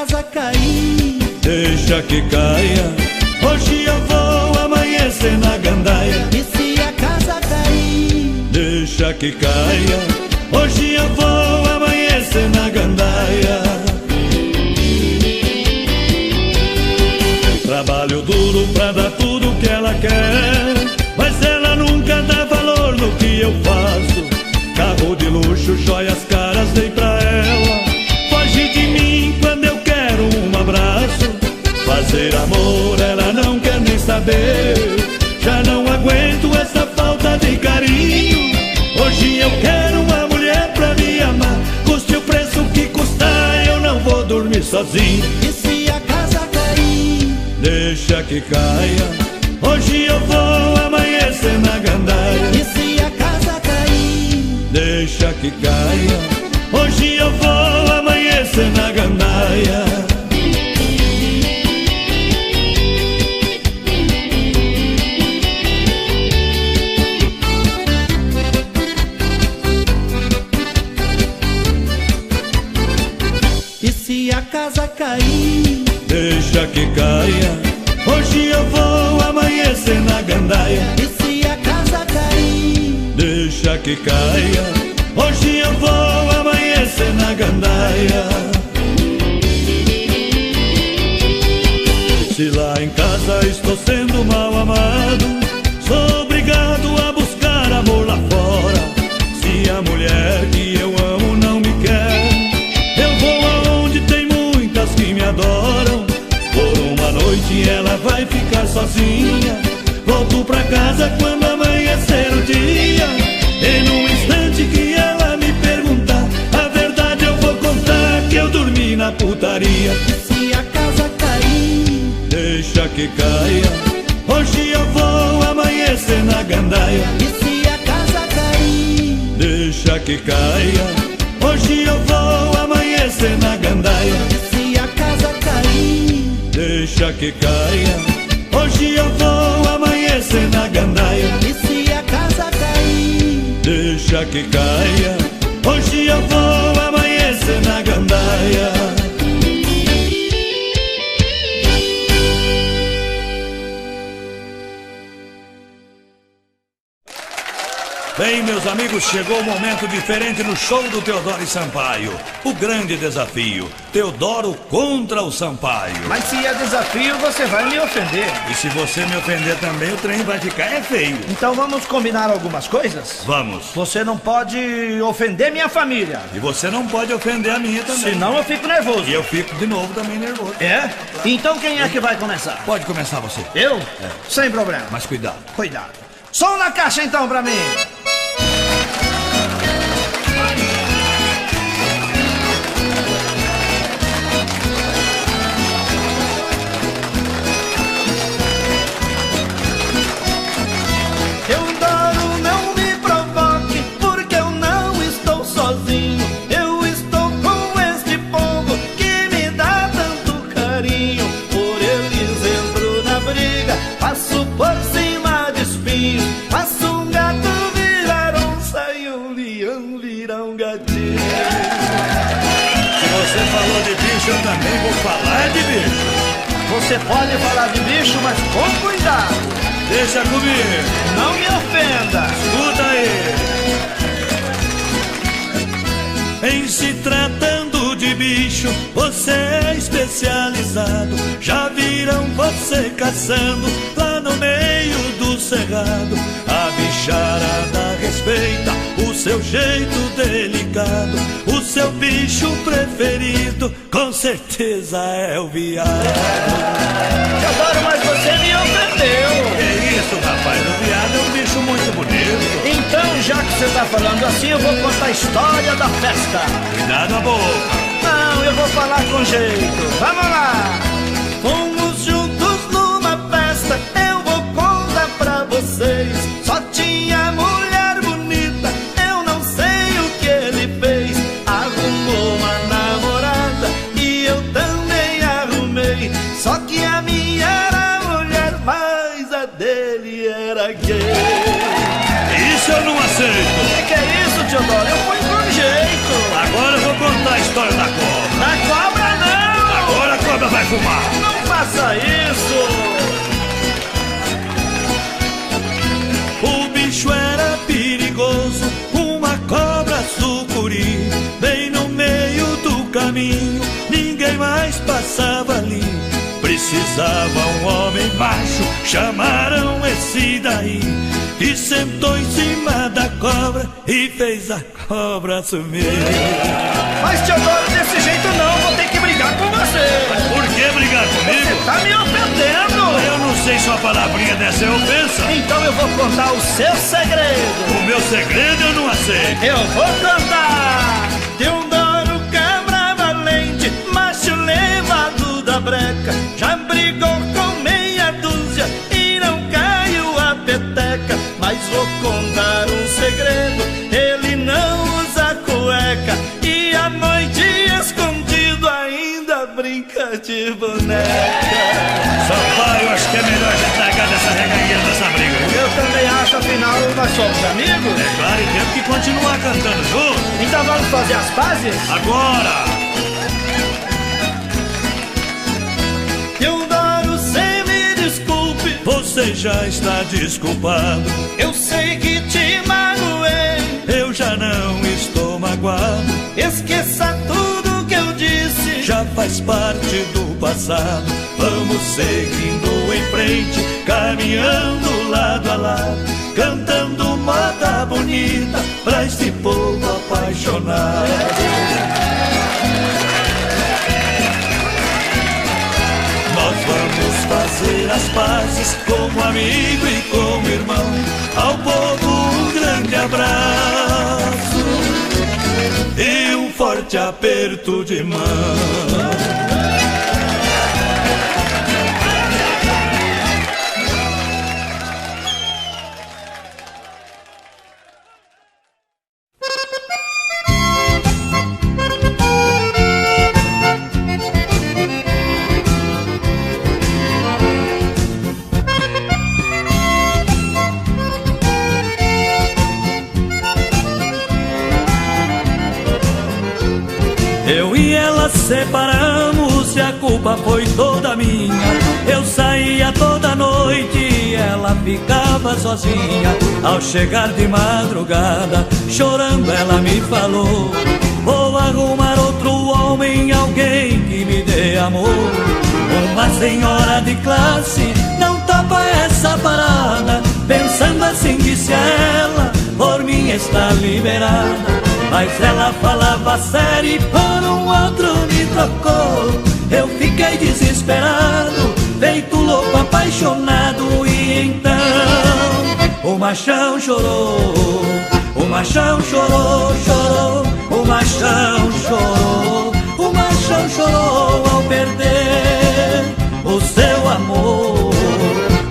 casa cair, deixa que caia. Hoje eu vou amanhecer na gandaia. e se a casa cair, Deixa que caia. Hoje eu vou amanhecer na gandaia. Trabalho duro pra dar tudo que ela quer, mas ela nunca dá valor no que eu faço. Carro de luxo, joias caras dei pra ela. Foge de mim quando eu quero um abraço. Fazer amor ela não quer nem saber. Já não aguento essa falta de carinho. Hoje eu quero uma mulher pra me amar. Custe o preço que custar, eu não vou dormir sozinho. e se a casa cair, Deixa que caia. Hoje eu vou amanhecer na gandaia. e se a casa cair, Deixa que caia. Hoje eu vou amanhecer na gandaia. e se a casa cair, Deixa que caia. Hoje eu vou amanhecer na gandaia. e se a casa cair, Deixa que caia. Hoje eu vou amanhecer na gandaia. Se lá em casa estou sendo mal amado, sou obrigado a buscar amor lá fora. Se a mulher que eu amo não me quer, eu vou aonde tem muitas que me adoram. Por uma noite ela vai ficar sozinha. Volto pra casa quando amanhecer o dia. E num instante que ela me perguntar, a verdade eu vou contar que eu dormi na putaria. e se a casa cair, Deixa que caia. Hoje eu vou amanhecer na gandaia. e se a casa cair, Deixa que caia. Hoje eu vou amanhecer na gandaia. e se a casa cair, Deixa que caia. Hoje eu vou amanhecer na gandaia. e se a casa cair, Deixa que caia. Hoje eu vou amanhecer na gandaia. Bem, meus amigos, chegou o momento diferente no show do Teodoro e Sampaio. O grande desafio, Teodoro contra o Sampaio. Mas se é desafio, você vai me ofender. E se você me ofender também, o trem vai ficar feio. Então vamos combinar algumas coisas? Vamos. Você não pode ofender minha família. E você não pode ofender a minha também. Senão eu fico nervoso. E eu fico de novo também nervoso. É? Então quem é que vai começar? Pode começar você. Eu? Sem problema. Mas cuidado. Cuidado. Som na caixa então pra mim. Teodoro, não me provoque, porque eu não estou sozinho. Eu estou com este povo que me dá tanto carinho. Por eles entro na briga, passo por cima de espinhos. Faço um gato virar onça e um leão virar um gatinho. Se você falou de bicho, eu também vou falar de bicho. Você pode falar de bicho, mas com cuidado. Deixa comigo. Não me ofenda. Escuta aí. Em se tratando de bicho, você é especializado. Já viram você caçando lá no meio do cerrado. A bicharada respeita o seu jeito delicado. O seu bicho preferido com certeza é o viado. Teodoro, mas você me ofendeu. Que isso, rapaz? O viado é um bicho muito bonito. Então, já que você tá falando assim, eu vou contar a história da festa. Cuidado a boca. Não, eu vou falar com jeito. Vamos lá. Fomos juntos numa festa, eu vou contar pra vocês. Só tinha mulher bonita, eu não sei o que ele fez. Arrumou uma namorada e eu também arrumei. Só que a minha era mulher, mas a dele era gay. Isso eu não aceito. Que é isso, Teodoro? Eu fui com jeito. Agora eu vou contar a história da cobra. Na cobra não. A vai fumar. Não faça isso. O bicho era perigoso, uma cobra sucuri, bem no meio do caminho, ninguém mais passava ali. Precisava um homem macho, chamaram esse daí, que sentou em cima da cobra e fez a cobra sumir. Mas Teodoro, desse jeito não, vou ter que brigar com você. Mas por que brigar comigo? Você tá me ofendendo. Eu não sei se uma palavrinha dessa é ofensa. Então eu vou contar o seu segredo. O meu segredo eu não aceito. Eu vou contar. Teodoro cabra valente, macho levado da breca, já brigou com meia dúzia e não caiu a peteca. Mas vou contar um segredo, ele não usa cueca e à noite escondido ainda brinca de boneca. Sampaio, eu acho que é melhor a gente largar dessa regangueira dessa briga. Eu também acho, afinal nós somos amigos. É claro, e temos que continuar cantando juntos. Então vamos fazer as pazes? Agora! Teodoro, cê me desculpe, Você já está desculpado, eu sei que te magoei. eu já não estou magoado. Esqueça tudo que eu disse, Já faz parte do passado. Vamos seguindo em frente, caminhando lado a lado, cantando moda bonita pra esse povo apaixonado. Nós vamos fazer as pazes como amigo e como irmão. Ao povo um grande abraço e um forte aperto de mão. Eu e ela separamos e a culpa foi toda minha. Eu saía toda noite e ela ficava sozinha. Ao chegar de madrugada, chorando ela me falou: vou arrumar outro homem, alguém que me dê amor. Uma senhora de classe não topa essa parada. Pensando assim disse ela, por mim está liberada. Mas ela falava sério e por um outro me trocou. Eu fiquei desesperado, feito louco, apaixonado. E então o machão chorou, o machão chorou, chorou. O machão chorou, o machão chorou ao perder o seu amor.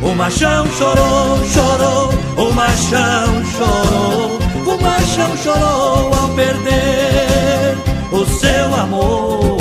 O machão chorou, chorou, o machão chorou. O machão chorou ao perder o seu amor.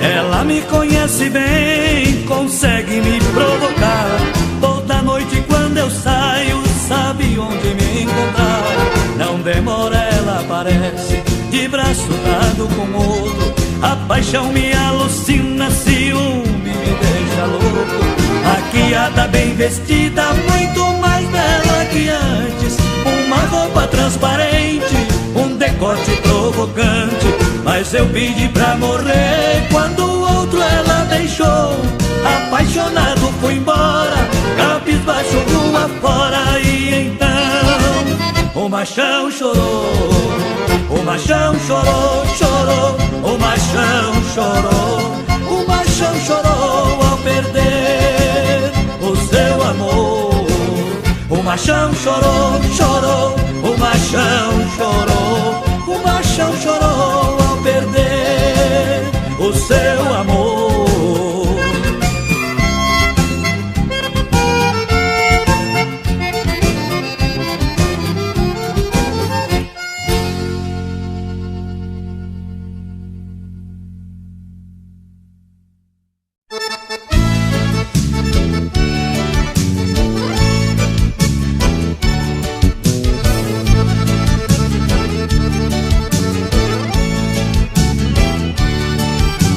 Ela me conhece bem, consegue me provocar. Toda noite quando eu saio, sabe onde me encontrar. Não demora, ela aparece, de braço dado com outro. A paixão me alucina, ciúme me deixa louco. Maquiada, bem vestida, muito mais bela que antes. Uma roupa transparente, um decote provocante. Mas eu pedi pra morrer, quando o outro ela deixou. Apaixonado fui embora, cabisbaixo rua fora. E então o machão chorou, o machão chorou, chorou. O machão chorou, o machão chorou ao perder o seu amor. O machão chorou, chorou. O machão chorou, o machão chorou ao perder o seu amor.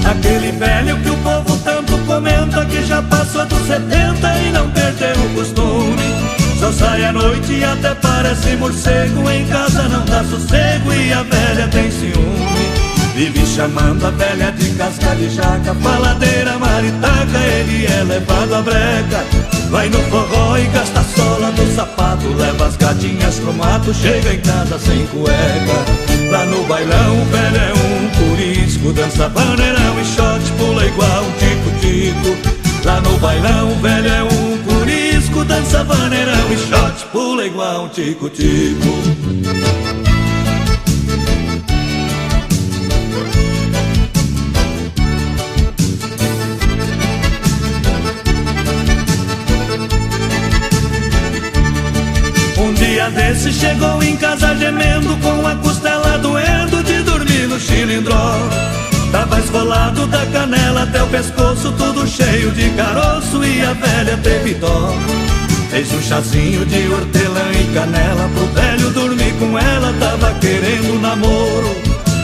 Aquele velho que o povo tanto comenta, que já passou dos 70 e não perdeu o costume. Só sai à noite e até parece morcego, em casa não dá sossego e a velha tem ciúme. Vive chamando a velha de casca de jaca, faladeira, maritaca, ele é levado à breca. Vai no forró e gasta a sola do sapato, leva as gatinhas pro mato, chega em casa sem cueca. Lá no bailão o velho é um curisco, dança paneirão e shot, pula igual um tico-tico. Lá no bailão o velho é um curisco, dança vaneirão e shot, pula igual um tico-tico. Um dia desse chegou em casa gemendo, com a costela doendo de dormir no chilindró. Tava esfolado da canela até o pescoço, tudo cheio de caroço, e a velha teve dó. Fez um chazinho de hortelã e canela pro velho dormir com ela, tava querendo namoro.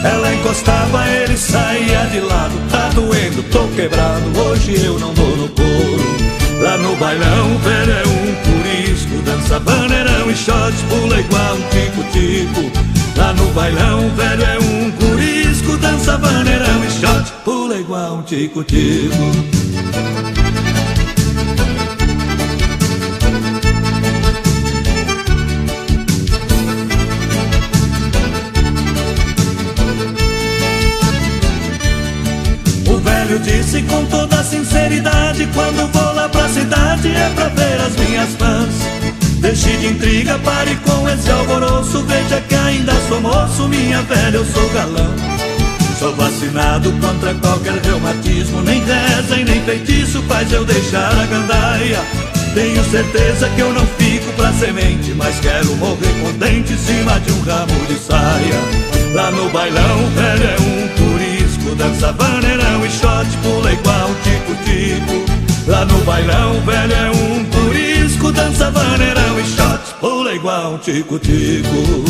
Ela encostava, ele saía de lado, tá doendo, tô quebrado, hoje eu não dou no couro. Lá no bailão o velho é um curisco, dança vaneirão e shot, pula igual um tico-tico. Lá no bailão o velho é um curisco, dança vaneirão e shot, pula igual um tico-tico. O velho disse com toda sinceridade, quando vou lá pra cidade é pra ver as minhas fãs. Deixe de intriga, pare com esse alvoroço, veja que ainda sou moço, minha velha, eu sou galã. Sou vacinado contra qualquer reumatismo, nem reza e nem feitiço faz eu deixar a gandaia. Tenho certeza que eu não fico pra semente, mas quero morrer contente em cima de um ramo de saia. Lá no bailão o velho é um turisco, dança vaneirão e shot, pula igual um tico-tico. Lá no bailão o velho é um turisco, dança vaneirão e shot, pula igual um tico-tico.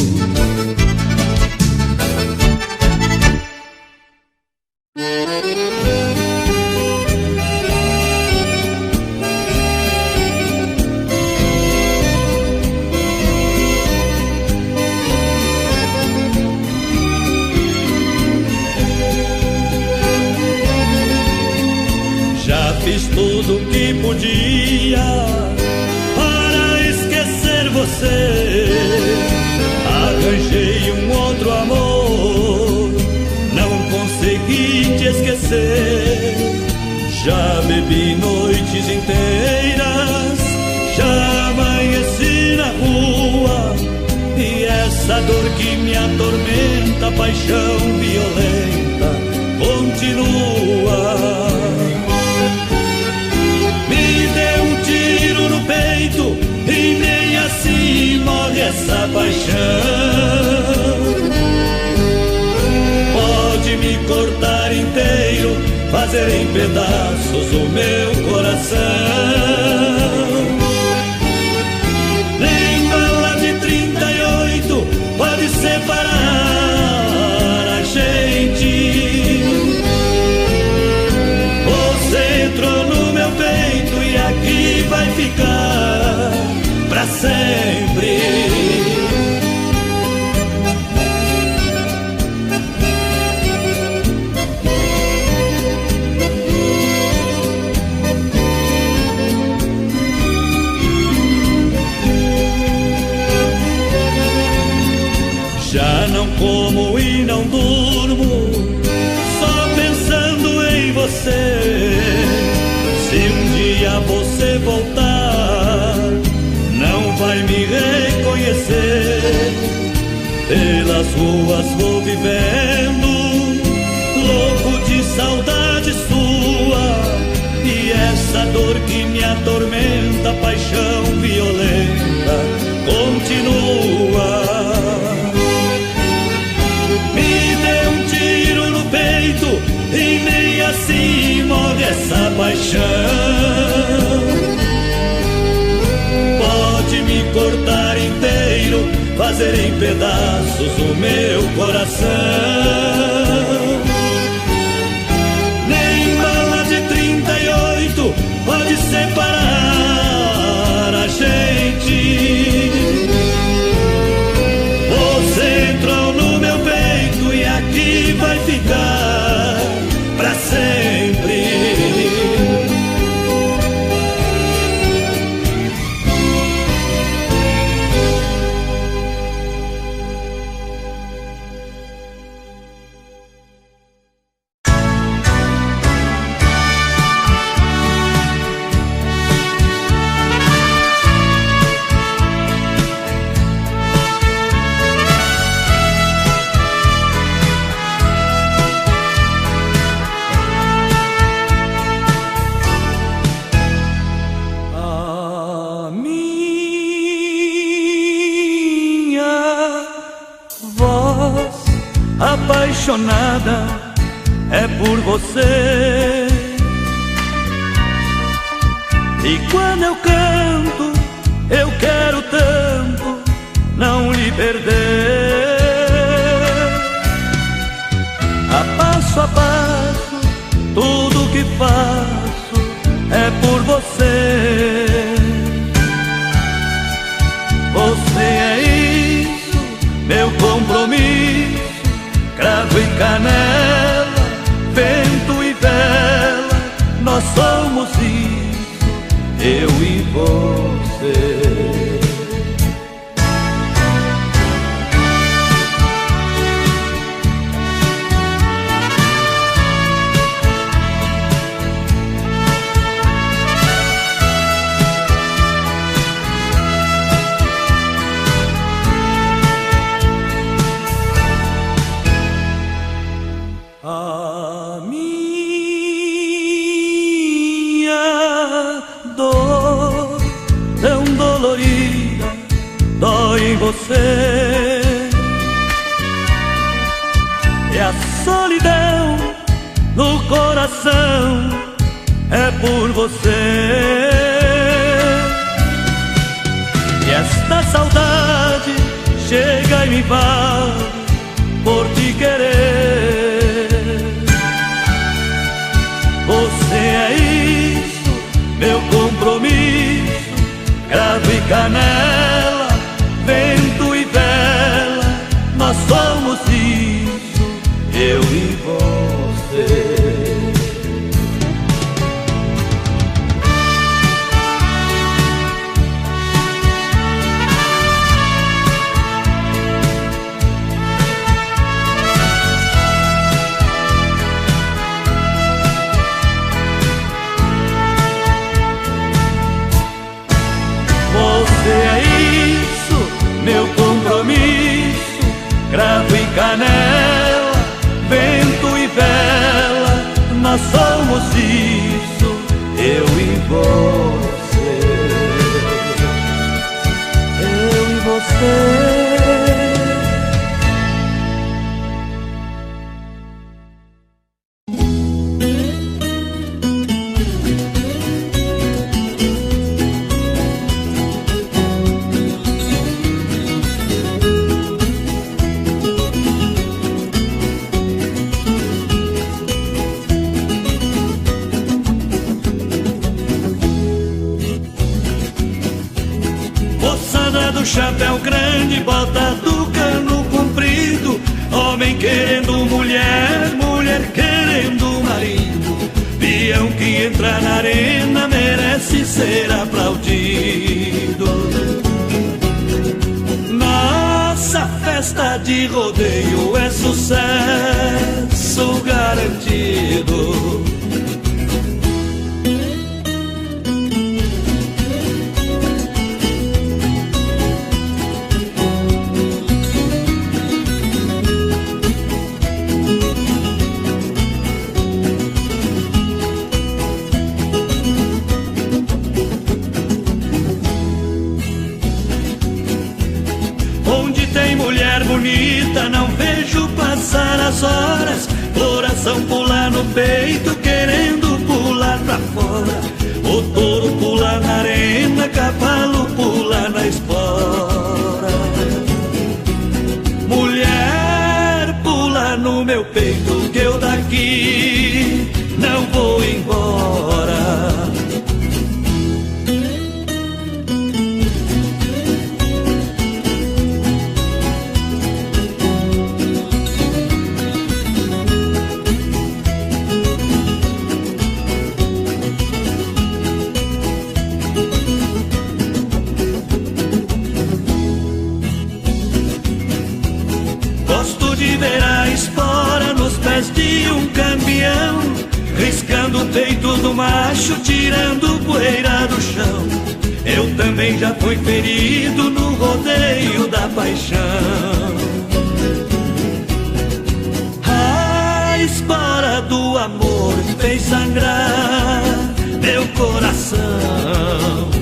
Fiz tudo o que podia para esquecer você. Arranjei um outro amor, não consegui te esquecer. Já bebi noites inteiras, já amanheci na rua, e essa dor que me atormenta, paixão violenta, continua. No peito e nem assim morre essa paixão. Pode me cortar inteiro, fazer em pedaços o meu coração. Nem bala de 38 pode separar a gente. Você entrou no meu peito e aqui vai ficar pra sempre. Já não como e não durmo, só pensando em você. Se um dia você voltar, não vai me reconhecer. Pelas ruas vou vivendo, louco de saudade sua, e essa dor que me atormenta, paixão violenta, continua. Me dê um tiro no peito e nem assim morre essa paixão. Pode me cortar inteiro, fazer em pedaços o meu coração. é por você. E quando eu canto, eu quero tanto não lhe perder. A passo, tudo que faço é por você. Você é isso, meu compromisso, cravo e canela, vento e vela, nós somos isso, eu e você. A minha dor tão dolorida dói em você, e a solidão no coração é por você. E esta saudade chega e me invade por te querer. Você é isso, meu compromisso, cravo e canela, vento e vela, nós somos isso, eu e você. Você é isso, meu compromisso, cravo e canela, vento e vela, nós somos isso, eu e você. Eu e você. Chapéu grande, bota do cano comprido, homem querendo mulher, mulher querendo marido. Peão que entra na arena merece ser aplaudido. Nossa festa de rodeio é sucesso garantido. Bonita, não vejo passar as horas, coração pular no peito, querendo pular pra fora. O touro pula na arena, cavalo pula na espora. Mulher pula no meu peito, que eu daqui não vou embora. De um campeão, riscando o peito do macho, tirando poeira do chão. Eu também já fui ferido no rodeio da paixão. A espora do amor fez sangrar meu coração.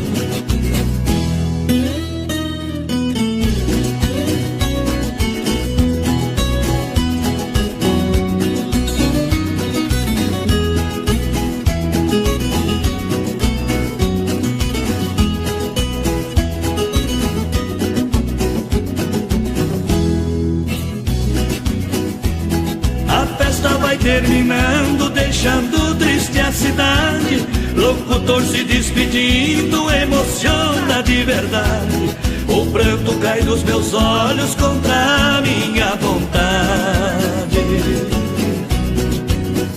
terminando, deixando triste a cidade. Locutor se despedindo, emociona de verdade. O pranto cai dos meus olhos contra a minha vontade.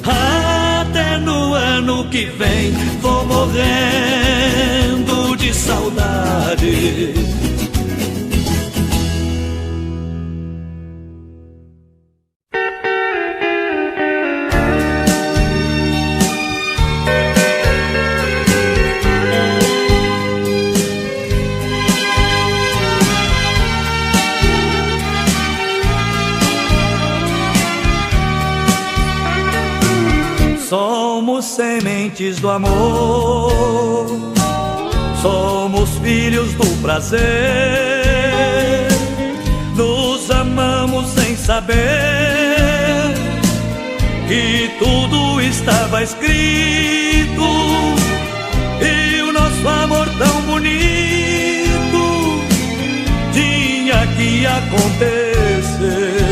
Até no ano que vem vou morrendo de saudade. Somos sementes do amor, somos filhos do prazer. Nos amamos sem saber que tudo estava escrito, e o nosso amor tão bonito tinha que acontecer.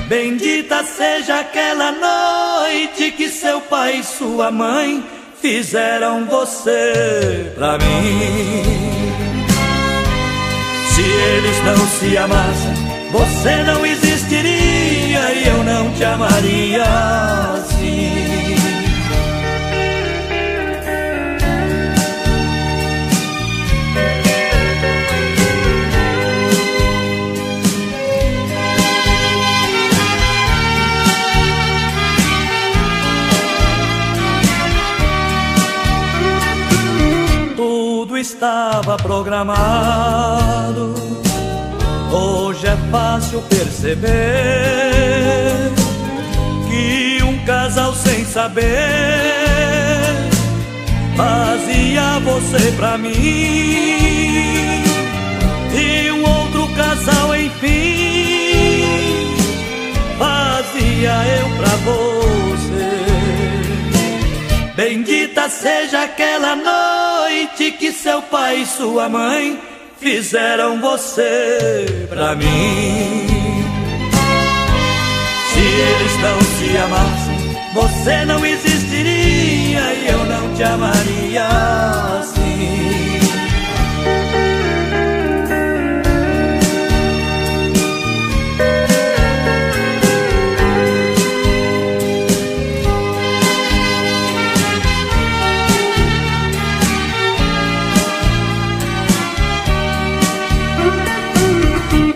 Bendita seja aquela noite que seu pai e sua mãe fizeram você pra mim. Se eles não se amassem, você não existiria e eu não te amaria assim. Estava programado. Hoje é fácil perceber que um casal sem saber fazia você pra mim, e um outro casal enfim fazia eu pra você. Bendita seja aquela noite que seu pai e sua mãe fizeram você pra mim. Se eles não se amassem, você não existiria e eu não te amaria assim.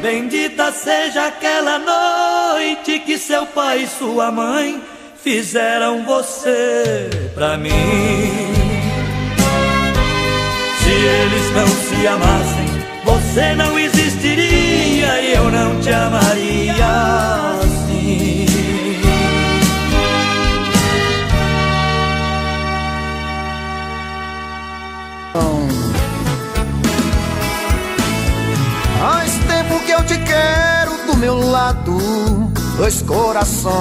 Bendita seja aquela noite que seu pai e sua mãe fizeram você pra mim. Se eles não se amassem, você não existiria e eu não te amaria assim. Faz tempo que eu te quero do meu lado, dois corações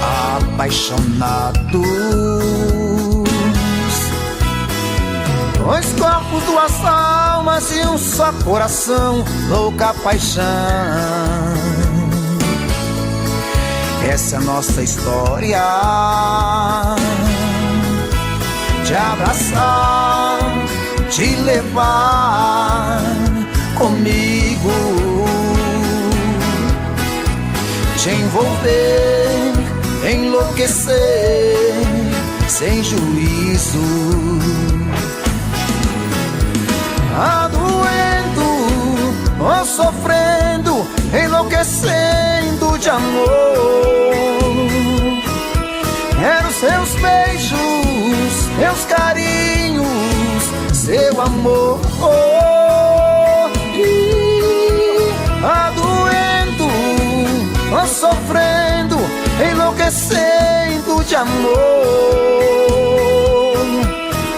apaixonados, dois corpos, duas almas e um só coração, louca paixão. Essa é a nossa história, te abraçar, te levar comigo, te envolver, enlouquecer sem juízo, doendo ou sofrendo, enlouquecendo de amor. Quero seus beijos, seus carinhos, seu amor. Doendo ou sofrendo, enlouquecendo de amor.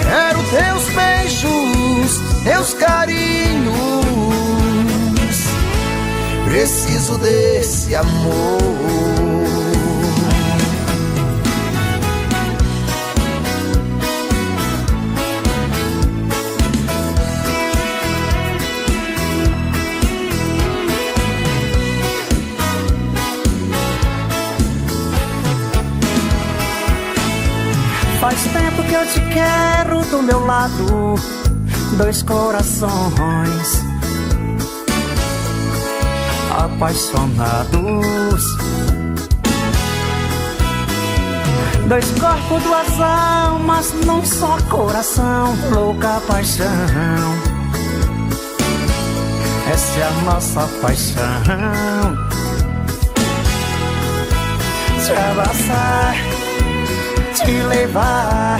Quero teus beijos, teus carinhos, preciso desse amor. tanto que eu te quero do meu lado. Dois corações apaixonados, dois corpos, duas almas num só coração. Louca paixão, essa é a nossa paixão. Te abraçar, te levar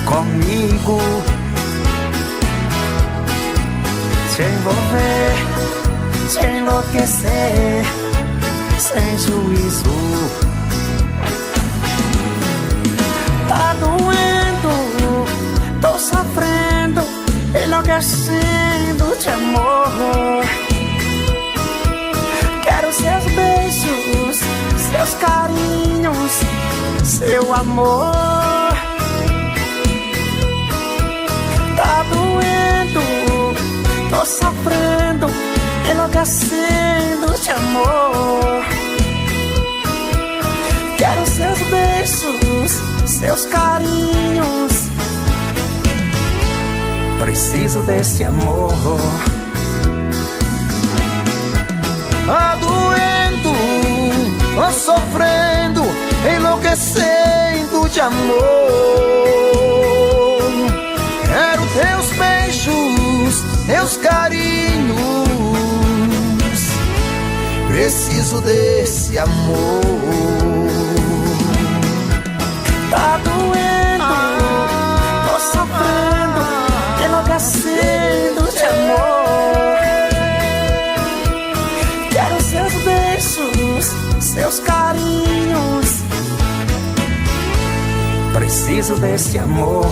comigo, te envolver, te enlouquecer sem juízo. Tá doendo, tô sofrendo, enlouquecendo de amor. Quero seus beijos, seus carinhos, seu amor. Tá doendo, tô sofrendo, enlouquecendo de amor. Quero seus beijos, seus carinhos, preciso desse amor. Tá doendo, tô sofrendo, enlouquecendo de amor. Quero teus beijos, teus carinhos, preciso desse amor. Tá doendo, tô sofrendo, enlouquecendo de amor. Quero seus beijos, seus carinhos, preciso desse amor.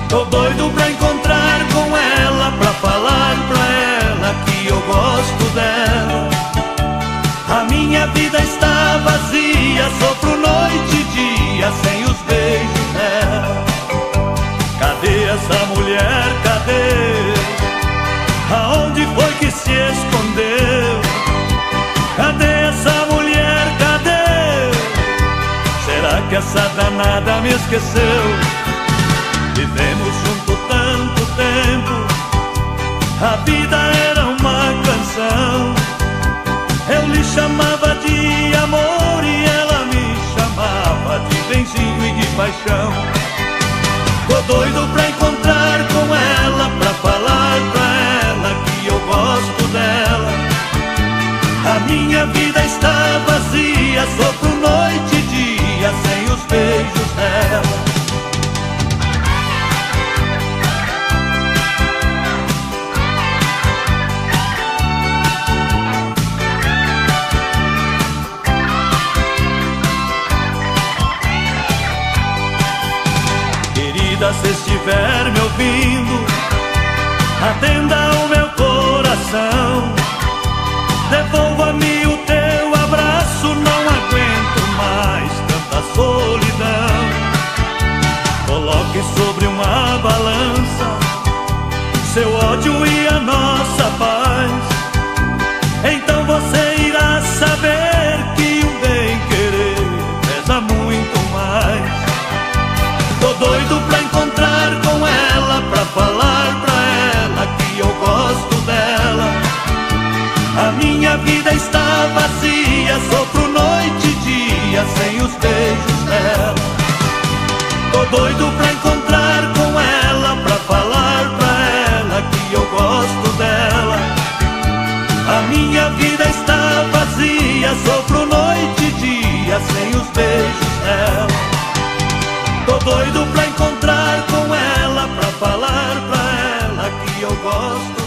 Tô doido pra encontrar com ela, pra falar pra ela que eu gosto dela. A minha vida está vazia, sofro noite e dia sem os beijos dela. Cadê essa mulher, cadê? Aonde foi que se escondeu? Cadê essa mulher, cadê? Será que essa danada me esqueceu? Vivemos junto tanto tempo, a vida era uma canção. Eu lhe chamava de amor e ela me chamava de benzinho e de paixão. Tô doido pra encontrar com ela, pra falar pra ela que eu gosto dela. A minha vida está vazia, sofro noite e dia sem os beijos dela. Se estiver me ouvindo, atenda o meu coração. Devolva-me o teu abraço, não aguento mais tanta solidão. Coloque sobre uma balança seu ódio e a nossa paz. Então você irá saber que um bem-querer pesa muito mais. Tô doido pra encontrar com ela, pra falar pra ela que eu gosto dela. A minha vida está vazia, sofro noite e dia sem os beijos dela. Tô doido pra encontrar com ela, pra falar pra ela que eu gosto dela. A minha vida está vazia, sofro noite e dia sem os beijos dela. Tô doido pra encontrar com ela, pra falar pra ela que eu gosto